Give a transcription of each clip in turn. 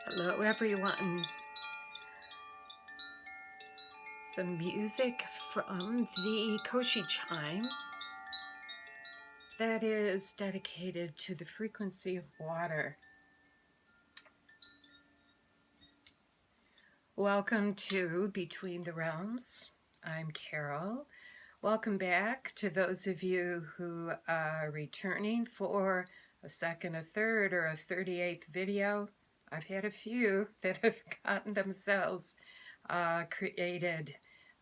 Hello, everyone. Some music from the Koshi chime that is dedicated to the frequency of water. Welcome to Between the Realms. I'm Carol. Welcome back to those of you who are returning for a second, a third, or a 38th video. I've had a few that have gotten themselves created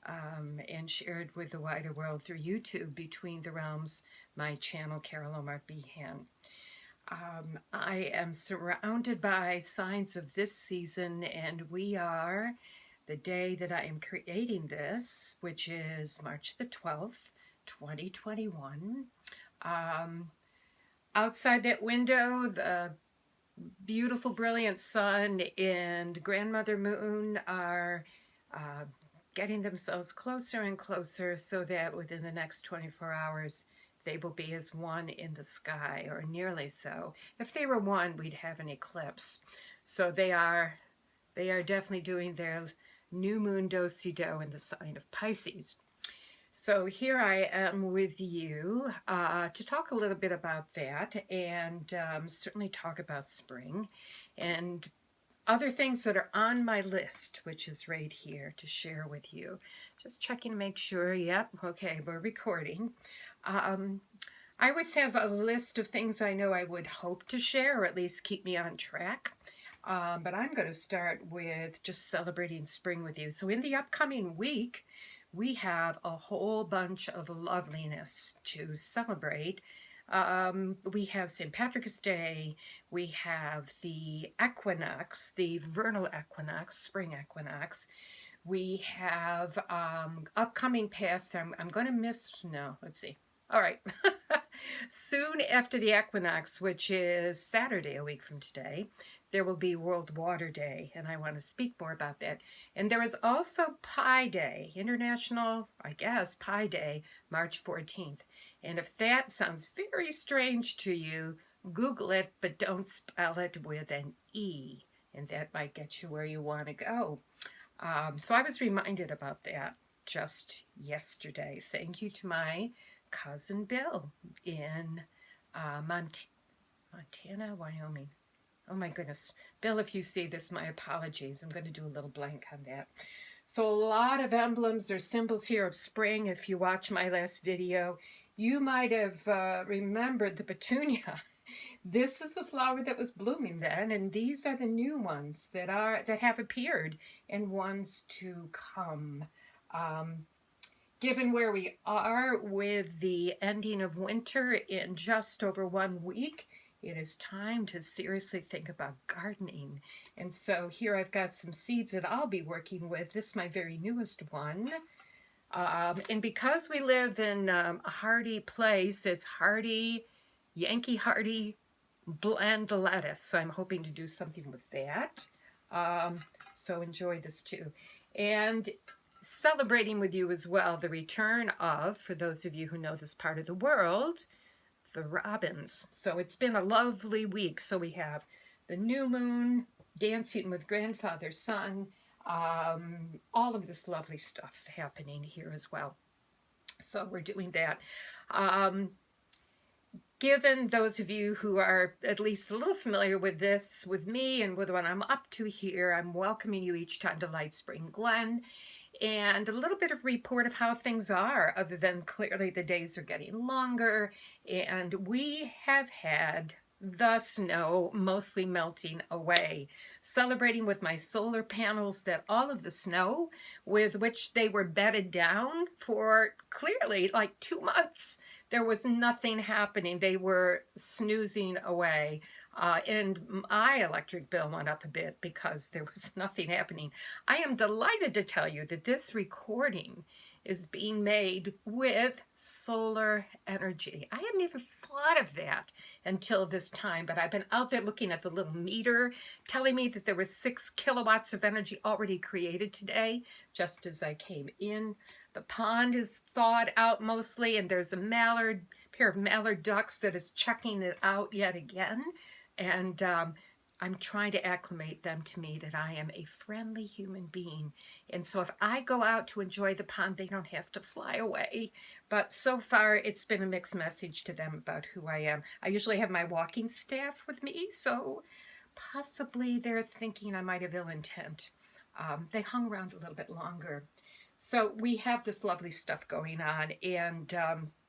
and shared with the wider world through YouTube, Between the Realms, my channel, Carol Omar Behan. I am surrounded by signs of this season, and we are the day that I am creating this, which is March the 12th, 2021. Outside that window, the beautiful, brilliant sun and grandmother moon are getting themselves closer and closer so that within the next 24 hours, they will be as one in the sky, or nearly so. If they were one, we'd have an eclipse. So they are definitely doing their new moon do-si-do in the sign of Pisces. So here I am with you to talk a little bit about that, and certainly talk about spring and other things that are on my list, which is right here to share with you. Just checking to make sure, yep, okay, we're recording. I always have a list of things I know I would hope to share, or at least keep me on track. But I'm going to start with just celebrating spring with you. So in the upcoming week, we have a whole bunch of loveliness to celebrate. We have St. Patrick's Day, we have the equinox, the vernal equinox, spring equinox. We have upcoming past, I'm going to miss, no, let's see. All right. Soon after the equinox, which is Saturday, a week from today, there will be World Water Day, and I want to speak more about that. And there is also Pi Day, International, I guess, Pi Day, March 14th. And if that sounds very strange to you, Google it, but don't spell it with an E, and that might get you where you want to go. So I was reminded about that just yesterday. Thank you to my cousin Bill in Montana, Wyoming. Oh my goodness. Bill, if you see this, my apologies. I'm going to do a little blank on that. So a lot of emblems or symbols here of spring. If you watch my last video, you might have remembered the petunia. This is the flower that was blooming then, and these are the new ones that have appeared and ones to come. Given where we are with the ending of winter in just over 1 week, it is time to seriously think about gardening. And so here I've got some seeds that I'll be working with. This is my very newest one. And because we live in a hardy place, it's hardy, Yankee hardy blend lettuce. So I'm hoping to do something with that. So enjoy this too. And celebrating with you as well the return of, for those of you who know this part of the world, the robins. So it's been a lovely week. So we have the new moon, dancing with grandfather's son, all of this lovely stuff happening here as well. So we're doing that. Given those of you who are at least a little familiar with this, with me, and with what I'm up to here, I'm welcoming you each time to Light Spring Glen, and a little bit of report of how things are, other than clearly the days are getting longer, and we have had the snow mostly melting away. Celebrating with my solar panels that all of the snow with which they were bedded down for clearly like 2 months, there was nothing happening. They were snoozing away. And my electric bill went up a bit because there was nothing happening. I am delighted to tell you that this recording is being made with solar energy. I hadn't even thought of that until this time, but I've been out there looking at the little meter telling me that there was 6 kilowatts of energy already created today, just as I came in. The pond is thawed out mostly, and there's a pair of mallard ducks that is checking it out yet again. And I'm trying to acclimate them to me that I am a friendly human being. And so if I go out to enjoy the pond, they don't have to fly away. But so far, it's been a mixed message to them about who I am. I usually have my walking staff with me, so possibly they're thinking I might have ill intent. They hung around a little bit longer. So we have this lovely stuff going on, and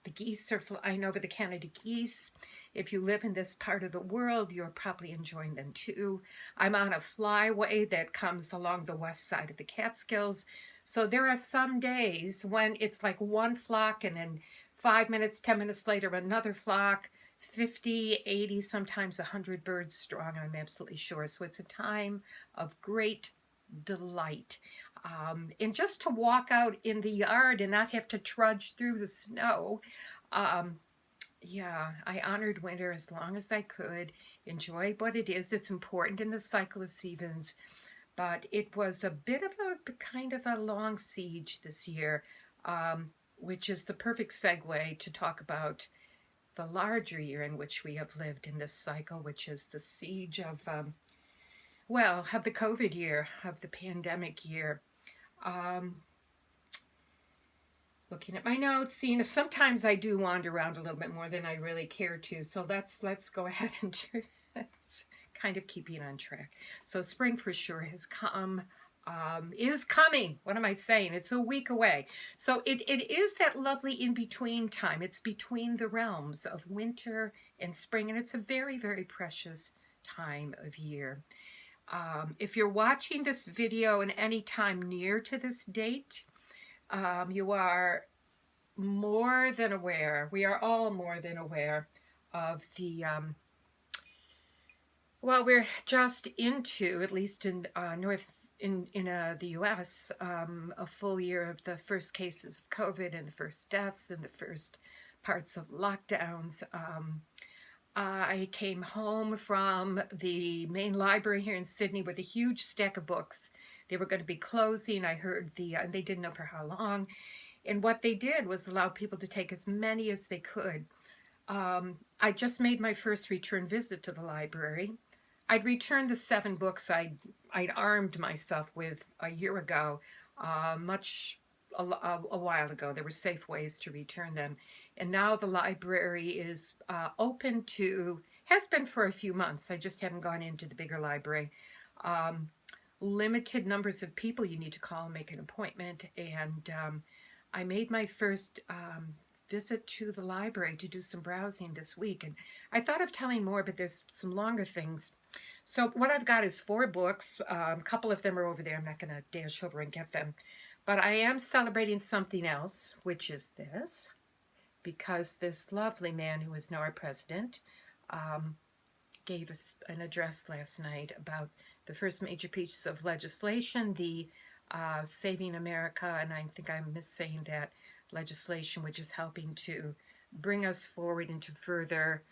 the geese are flying over the Canada geese. If you live in this part of the world, you're probably enjoying them too. I'm on a flyway that comes along the west side of the Catskills. So there are some days when it's like one flock and then 5 minutes, 10 minutes later, another flock, 50, 80, sometimes 100 birds strong, I'm absolutely sure. So it's a time of great delight. And just to walk out in the yard and not have to trudge through the snow. Yeah, I honored winter as long as I could, enjoy what it is. It's important in the cycle of seasons, but it was a bit of a kind of a long siege this year, which is the perfect segue to talk about the larger year in which we have lived in this cycle, which is the siege of, well, of the COVID year, of the pandemic year. Looking at my notes, seeing if sometimes I do wander around a little bit more than I really care to. So let's go ahead and do this, kind of keeping on track. So spring for sure has come, is coming. What am I saying? It's a week away. So it is that lovely in-between time. It's between the realms of winter and spring, and it's a very, very precious time of year. If you're watching this video in any time near to this date, you are more than aware, we are all more than aware of the, well, we're just into, at least in the U.S., a full year of the first cases of COVID and the first deaths and the first parts of lockdowns. I came home from the main library here in Sydney with a huge stack of books. They were going to be closing. I heard and they didn't know for how long. And what they did was allow people to take as many as they could. I just made my first return visit to the library. I'd returned the 7 books I'd armed myself with a year ago, a while ago. There were safe ways to return them. And now the library is open to, has been for a few months. I just haven't gone into the bigger library. Limited numbers of people. You need to call and make an appointment. And I made my first visit to the library to do some browsing this week. And I thought of telling more, but there's some longer things. So what I've got is 4 books. A couple of them are over there. I'm not going to dash over and get them. But I am celebrating something else, which is this, because this lovely man who is now our president gave us an address last night about the first major pieces of legislation, the Saving America, and I think I'm missaying that legislation, which is helping to bring us forward into further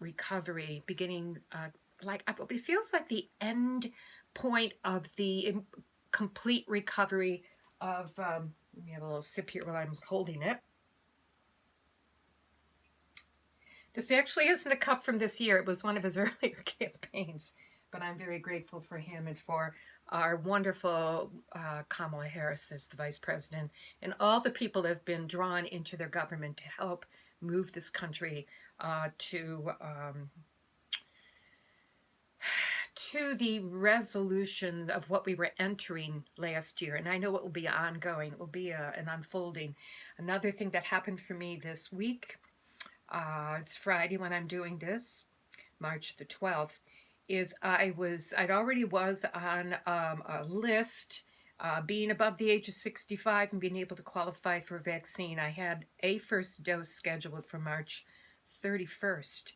recovery, beginning like it feels like the end point of the complete recovery of, let me have a little sip here while I'm holding it. This actually isn't a cup from this year. It was one of his earlier campaigns, but I'm very grateful for him and for our wonderful Kamala Harris as the vice president and all the people that have been drawn into their government to help move this country to the resolution of what we were entering last year. And I know it will be ongoing. It will be an unfolding. Another thing that happened for me this week, it's Friday when I'm doing this, March the 12th, is I'd already was on a list, being above the age of 65 and being able to qualify for a vaccine. I had a first dose scheduled for March 31st.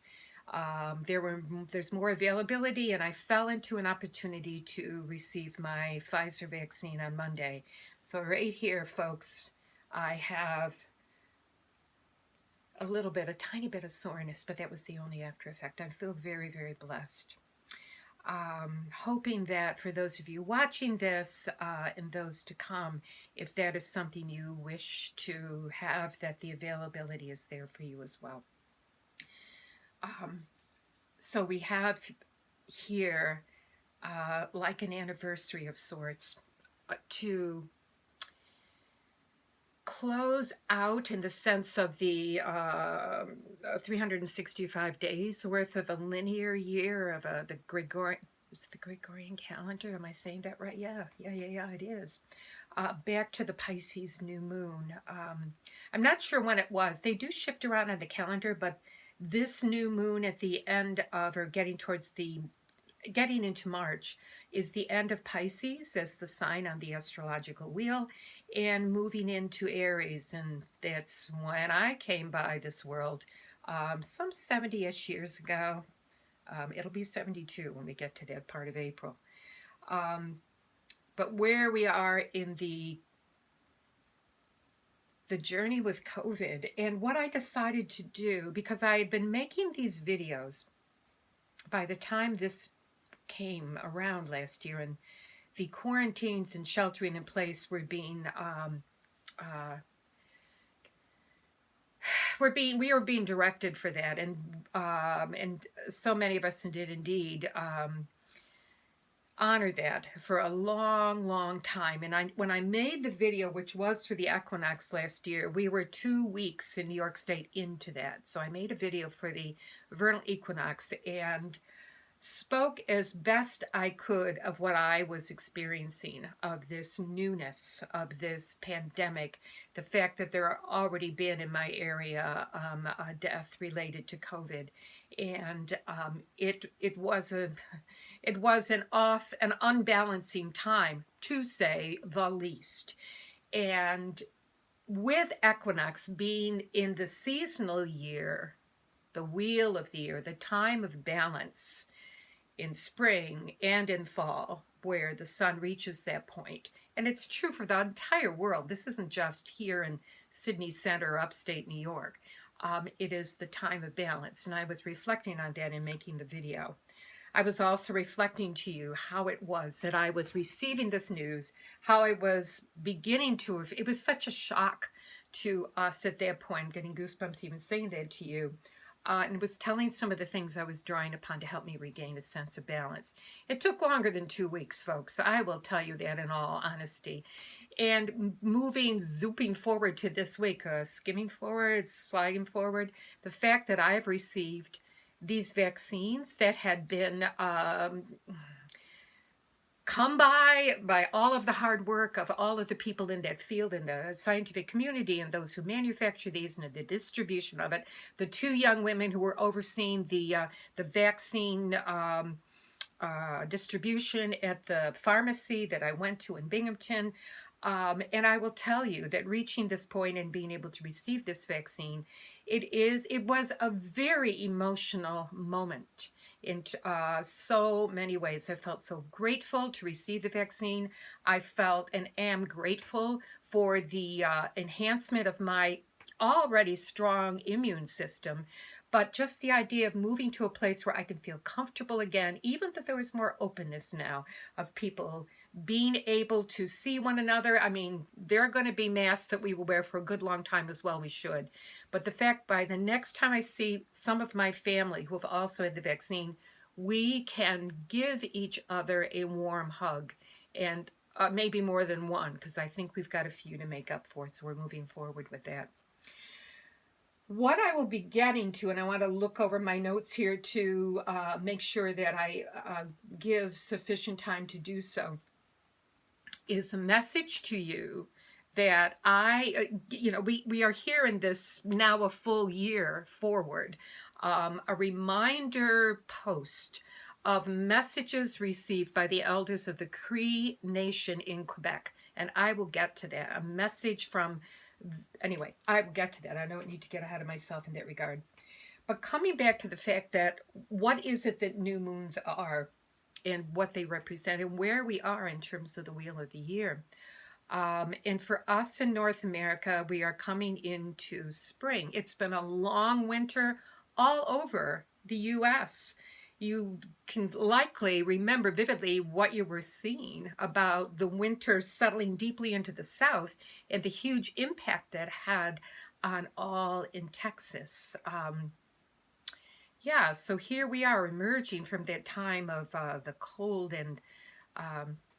There's more availability, and I fell into an opportunity to receive my Pfizer vaccine on Monday. So right here, folks, I have a tiny bit of soreness, but that was the only after effect. I feel very, very blessed. Hoping that for those of you watching this and those to come, if that is something you wish to have, that the availability is there for you as well. So we have here like an anniversary of sorts, to close out in the sense of the 365 days worth of a linear year of the Gregorian, is it the Gregorian calendar? Am I saying that right? Yeah, it is. Back to the Pisces New Moon. I'm not sure when it was. They do shift around on the calendar, but this new moon at the end of, or getting into March, is the end of Pisces as the sign on the astrological wheel, and moving into Aries. And that's when I came by this world some 70-ish years ago. It'll be 72 when we get to that part of April. But where we are in the journey with COVID, and what I decided to do, because I had been making these videos by the time this came around last year, and the quarantines and sheltering in place were being we were being directed for that, and so many of us did indeed honor that for a long time. And when I made the video, which was for the equinox last year, we were 2 weeks in New York State into that. So I made a video for the vernal equinox and spoke as best I could of what I was experiencing, of this newness, of this pandemic, the fact that there already been in my area a death related to COVID, and it was an unbalancing time, to say the least. And with equinox being in the seasonal year, the wheel of the year, the time of balance, in spring and in fall, where the sun reaches that point. And it's true for the entire world. This isn't just here in Sydney Center, upstate New York. It is the time of balance. And I was reflecting on that in making the video. I was also reflecting to you how it was that I was receiving this news, how I was beginning to, it was such a shock to us at that point. I'm getting goosebumps even saying that to you. And was telling some of the things I was drawing upon to help me regain a sense of balance. It took longer than 2 weeks, folks. I will tell you that in all honesty. And zooping forward to this week, skimming forward, sliding forward, the fact that I have received these vaccines that had been come by all of the hard work of all of the people in that field, in the scientific community, and those who manufacture these and the distribution of it. The 2 young women who were overseeing the vaccine distribution at the pharmacy that I went to in Binghamton. And I will tell you that reaching this point and being able to receive this vaccine, it was a very emotional moment in so many ways. I felt so grateful to receive the vaccine. I felt and am grateful for the enhancement of my already strong immune system. But just the idea of moving to a place where I can feel comfortable again, even that there is more openness now of people being able to see one another. I mean, there are going to be masks that we will wear for a good long time as well. We should. But the fact, by the next time I see some of my family who have also had the vaccine, we can give each other a warm hug, and maybe more than one, because I think we've got a few to make up for. So we're moving forward with that. What I will be getting to, and I want to look over my notes here to make sure that I give sufficient time to do so, is a message to you that we are here in this now a full year forward, a reminder post of messages received by the elders of the Cree Nation in Quebec. And I will get to that. A message from, anyway, I will get to that. I don't need to get ahead of myself in that regard. But coming back to the fact that what is it that new moons are, and what they represent, and where we are in terms of the wheel of the year. And for us in North America, we are coming into spring. It's been a long winter all over the U.S. You can likely remember vividly what you were seeing about the winter settling deeply into the South and the huge impact that had on all in Texas. Yeah, so here we are emerging from that time of the cold, and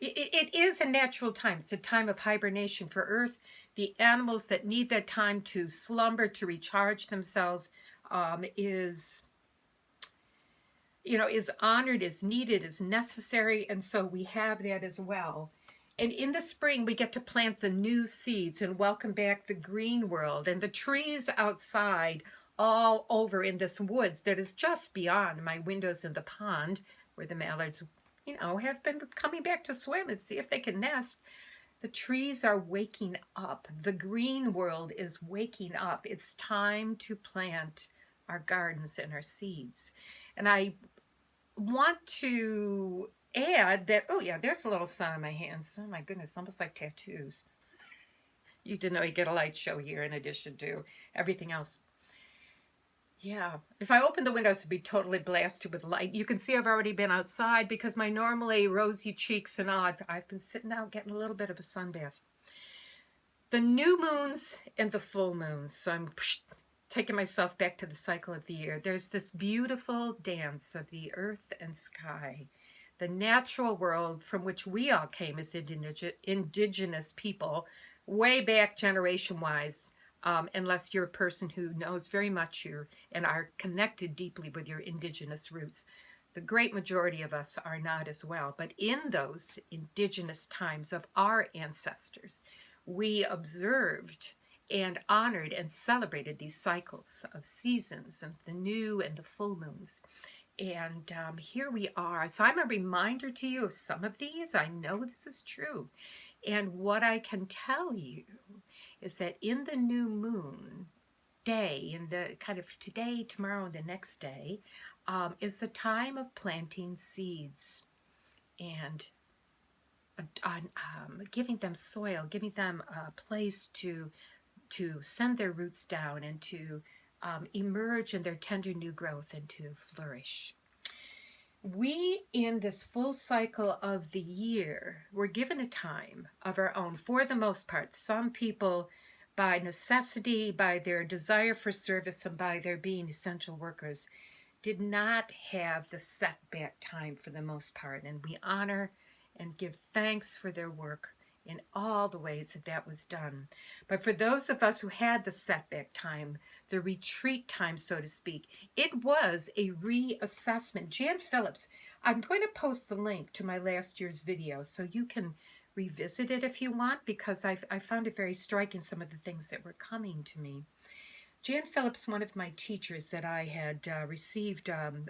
it is a natural time. It's a time of hibernation for Earth. The animals that need that time to slumber, to recharge themselves, is, is honored, is needed, is necessary, and so we have that as well. And in the spring, we get to plant the new seeds and welcome back the green world and the trees outside all over in this woods that is just beyond my windows in the pond where the mallards, have been coming back to swim and see if they can nest. The trees are waking up. The green world is waking up. It's time to plant our gardens and our seeds. And I want to add that, oh yeah, there's a little sun on my hands. Oh my goodness, almost like tattoos. You didn't know you get a light show here in addition to everything else. Yeah, if I open the windows, it'd be totally blasted with light. You can see I've already been outside because my normally rosy cheeks and all, I've been sitting out getting a little bit of a sunbath. The new moons and the full moons. So I'm taking myself back to the cycle of the year. There's this beautiful dance of the earth and sky, the natural world from which we all came as indigenous people, way back generation-wise, unless you're a person who knows very much and are connected deeply with your indigenous roots. The great majority of us are not as well. But in those indigenous times of our ancestors, we observed and honored and celebrated these cycles of seasons and the new and the full moons. And here we are. So I'm a reminder to you of some of these. I know this is true. And what I can tell you is that in the new moon day, in the kind of today, tomorrow, and the next day, is the time of planting seeds and giving them soil, giving them a place to send their roots down and to emerge in their tender new growth and to flourish. We, in this full cycle of the year, were given a time of our own for the most part. Some people, by necessity, by their desire for service, and by their being essential workers, did not have the setback time for the most part. And we honor and give thanks for their work in all the ways that that was done. But for those of us who had the setback time, the retreat time, so to speak, it was a reassessment. Jan Phillips, I'm going to post the link to my last year's video so you can revisit it if you want, because I found it very striking, some of the things that were coming to me. Jan Phillips, one of my teachers that I had received an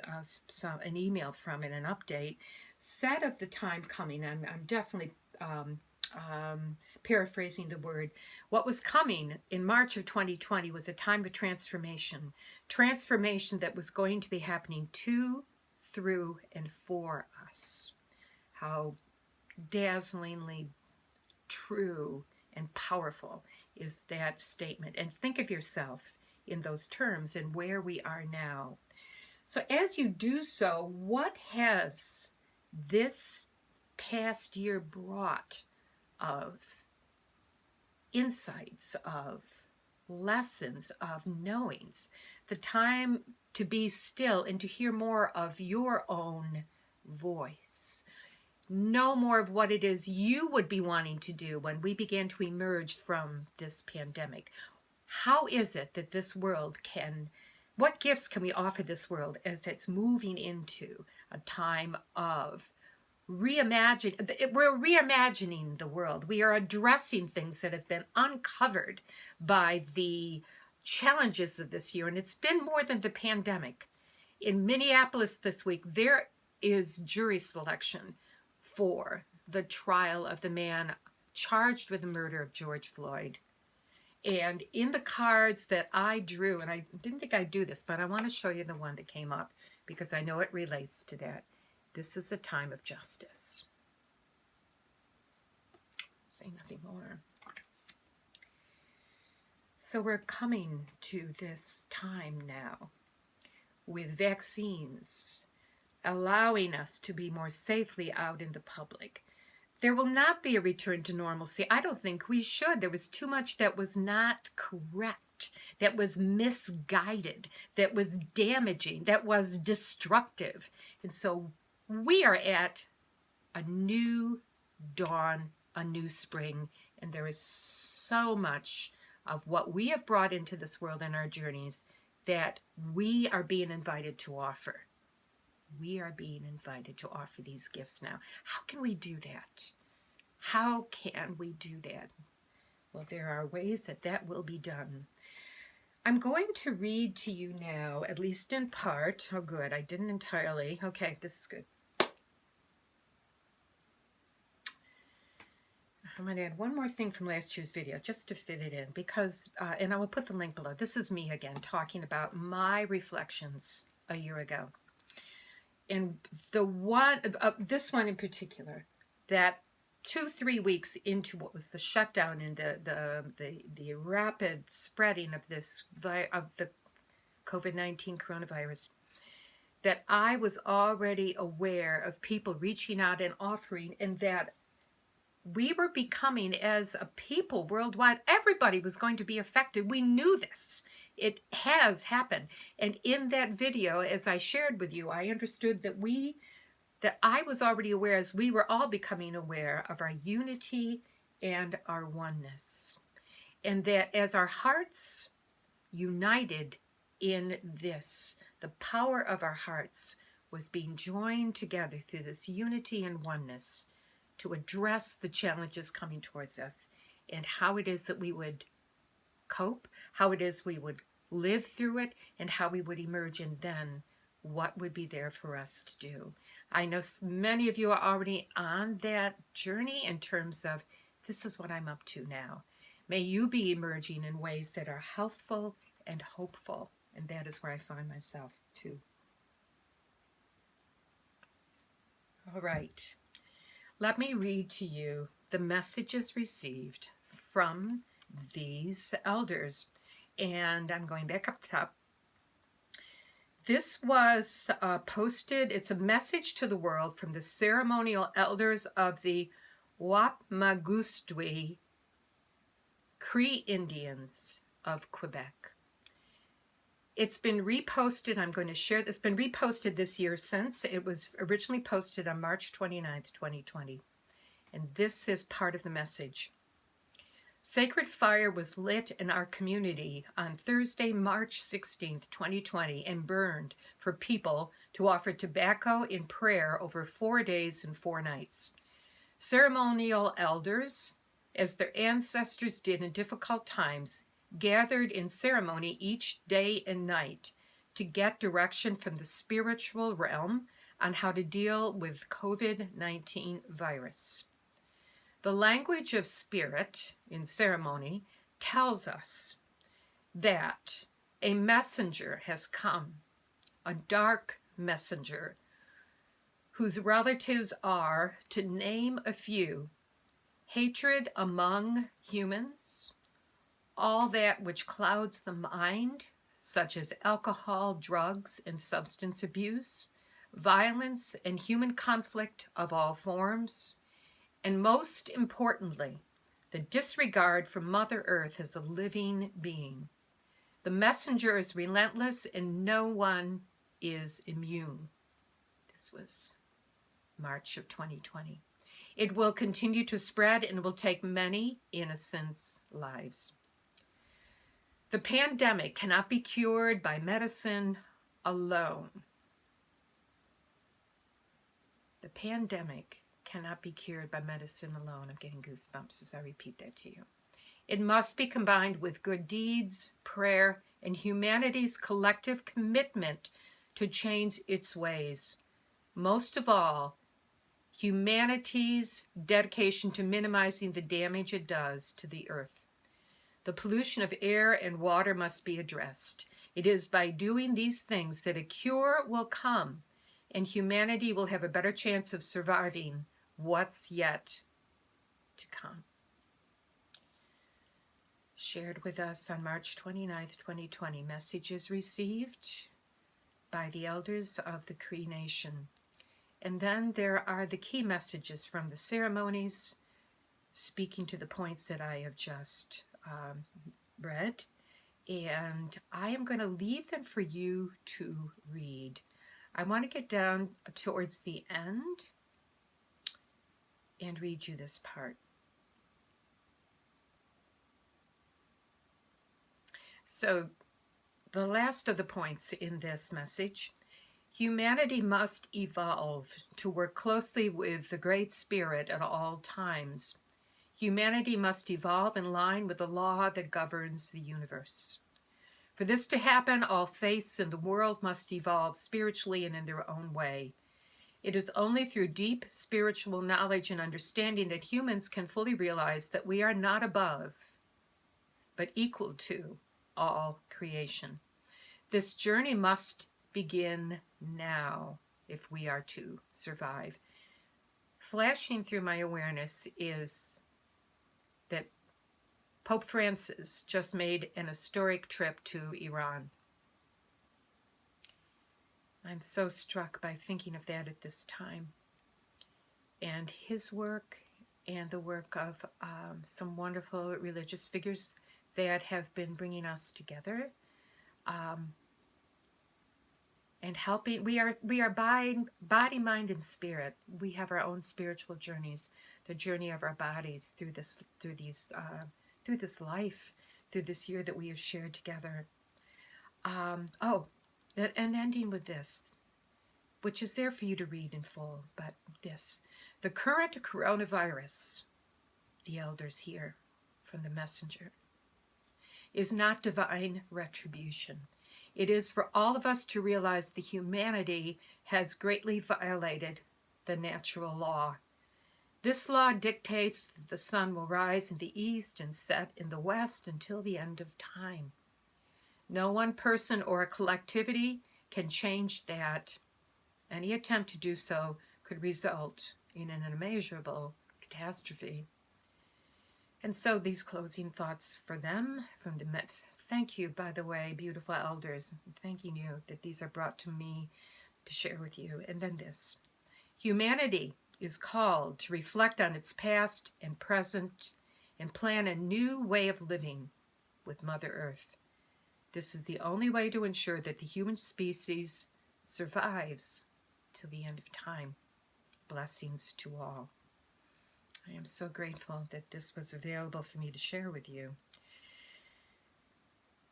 email from and an update, said of the time coming, I'm definitely paraphrasing the word, what was coming in March of 2020 was a time of transformation that was going to be happening to, through, and for us. How dazzlingly true and powerful is that statement. And think of yourself in those terms and where we are now. So as you do so, what has this past year brought of insights, of lessons, of knowings? The time to be still and to hear more of your own voice. Know more of what it is you would be wanting to do when we began to emerge from this pandemic. How is it that this world what gifts can we offer this world as it's moving into a time of we're reimagining the world. We are addressing things that have been uncovered by the challenges of this year. And it's been more than the pandemic. In Minneapolis this week, there is jury selection for the trial of the man charged with the murder of George Floyd. And in the cards that I drew, and I didn't think I'd do this, but I want to show you the one that came up because I know it relates to that. This is a time of justice. Say nothing more. So we're coming to this time now with vaccines allowing us to be more safely out in the public. There will not be a return to normalcy. I don't think we should. There was too much that was not correct corrupt, that was misguided, that was damaging, that was destructive. And so we are at a new dawn, a new spring, and there is so much of what we have brought into this world in our journeys that we are being invited to offer. We are being invited to offer these gifts now. How can we do that? How can we do that? Well, there are ways that that will be done. I'm going to read to you now, at least in part. Oh, good. I didn't entirely. Okay, this is good. I'm going to add one more thing from last year's video just to fit it in because, and I will put the link below. This is me again talking about my reflections a year ago. And the one, this one in particular, that 2-3 weeks into what was the shutdown and the rapid spreading of this of the COVID-19 coronavirus, that I was already aware of people reaching out and offering, and that we were becoming, as a people worldwide, everybody was going to be affected. We knew this. It has happened. And in that video, as I shared with you, I understood that I was already aware, as we were all becoming aware of our unity and our oneness. And that as our hearts united in this, the power of our hearts was being joined together through this unity and oneness to address the challenges coming towards us, and how it is that we would cope, how it is we would live through it, and how we would emerge, and then what would be there for us to do. I know many of you are already on that journey in terms of, this is what I'm up to now. May you be emerging in ways that are healthful and hopeful, and that is where I find myself too. All right. Let me read to you the messages received from these elders. And I'm going back up top. This was posted, it's a message to the world from the ceremonial elders of the Wapmagustwi Cree Indians of Quebec. It's been reposted. I'm going to share this. It's been reposted this year since. It was originally posted on March 29th, 2020. And this is part of the message. Sacred fire was lit in our community on Thursday, March 16th, 2020, and burned for people to offer tobacco in prayer over 4 days and 4 nights. Ceremonial elders, as their ancestors did in difficult times, gathered in ceremony each day and night to get direction from the spiritual realm on how to deal with COVID-19 virus. The language of spirit in ceremony tells us that a messenger has come, a dark messenger, whose relatives are, to name a few, hatred among humans, all that which clouds the mind, such as alcohol, drugs, and substance abuse, violence and human conflict of all forms, and most importantly, the disregard for Mother Earth as a living being. The messenger is relentless and no one is immune. This was March of 2020. It will continue to spread and will take many innocents' lives. The pandemic cannot be cured by medicine alone. The pandemic cannot be cured by medicine alone. I'm getting goosebumps as I repeat that to you. It must be combined with good deeds, prayer, and humanity's collective commitment to change its ways. Most of all, humanity's dedication to minimizing the damage it does to the earth. The pollution of air and water must be addressed. It is by doing these things that a cure will come, and humanity will have a better chance of surviving what's yet to come. Shared with us on March 29th, 2020, messages received by the elders of the Cree Nation. And then there are the key messages from the ceremonies, speaking to the points that I have just read. and I am going to leave them for you to read. I want to get down towards the end and read you this part. So, the last of the points in this message: humanity must evolve to work closely with the Great Spirit at all times. Humanity must evolve in line with the law that governs the universe. For this to happen, all faiths in the world must evolve spiritually and in their own way. It is only through deep spiritual knowledge and understanding that humans can fully realize that we are not above, but equal to all creation. This journey must begin now if we are to survive. Flashing through my awareness is that Pope Francis just made an historic trip to Iran. I'm so struck by thinking of that at this time. And his work and the work of some wonderful religious figures that have been bringing us together and helping. We are body, mind, and spirit. We have our own spiritual journeys, the journey of our bodies through this life, through this year that we have shared together. And ending with this, which is there for you to read in full, but this: the current coronavirus, the elders hear from the messenger, is not divine retribution. It is for all of us to realize that humanity has greatly violated the natural law. This law dictates that the sun will rise in the east and set in the west until the end of time. No one person or a collectivity can change that. Any attempt to do so could result in an immeasurable catastrophe. And so these closing thoughts for them from the thank you, by the way, beautiful elders, thanking you that these are brought to me to share with you. And then this: humanity is called to reflect on its past and present and plan a new way of living with Mother Earth. This is the only way to ensure that the human species survives till the end of time. Blessings to all. I am so grateful that this was available for me to share with you.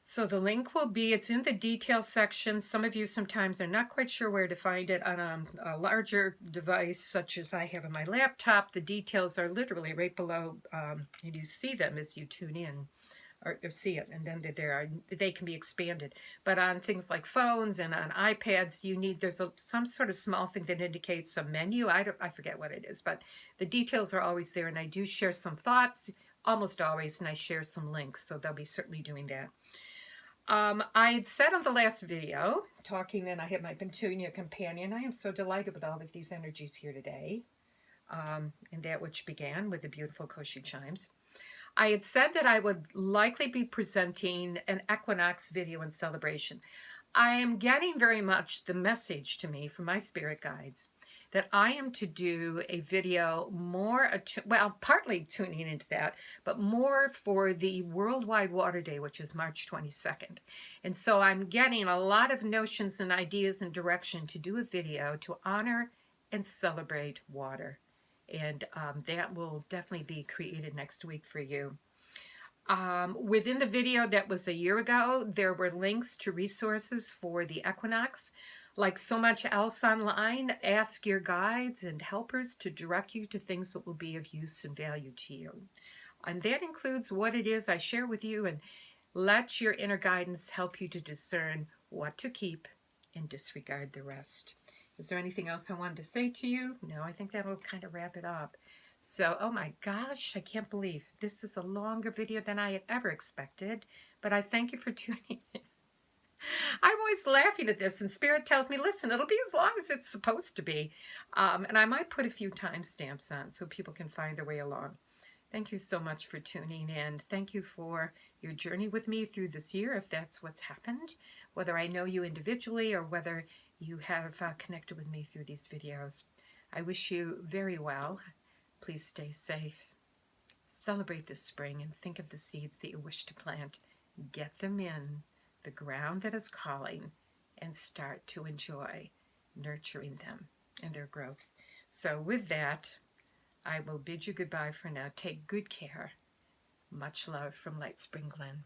So the link will be, it's in the details section. Some of you sometimes are not quite sure where to find it on a larger device, such as I have on my laptop. The details are literally right below, and you see them as you tune in or see it, and then they can be expanded. But on things like phones and on iPads, there's some sort of small thing that indicates a menu. I forget what it is, but the details are always there, and I do share some thoughts almost always, and I share some links, so they'll be certainly doing that. I had said on the last video, talking, and I have my Petunia companion. I am so delighted with all of these energies here today, and that which began with the beautiful Koshi chimes. I had said that I would likely be presenting an equinox video in celebration. I am getting very much the message to me from my spirit guides that I am to do a video more, partly tuning into that, but more for the Worldwide Water Day, which is March 22nd. And so I'm getting a lot of notions and ideas and direction to do a video to honor and celebrate water. And that will definitely be created next week for you. Within the video that was a year ago, there were links to resources for the equinox. Like so much else online, ask your guides and helpers to direct you to things that will be of use and value to you. And that includes what it is I share with you, and let your inner guidance help you to discern what to keep and disregard the rest. Is there anything else I wanted to say to you? No, I think that'll kind of wrap it up. So, oh my gosh, I can't believe this is a longer video than I had ever expected, but I thank you for tuning in. I'm always laughing at this, and Spirit tells me, listen, it'll be as long as it's supposed to be. And I might put a few timestamps on so people can find their way along. Thank you so much for tuning in. Thank you for your journey with me through this year, if that's what's happened, whether I know you individually or whether you have connected with me through these videos. I wish you very well. Please stay safe. Celebrate this spring and think of the seeds that you wish to plant get them in the ground that is calling, and start to enjoy nurturing them and their growth. So with that, I will bid you goodbye for now. Take good care. Much love from Light Spring Glen.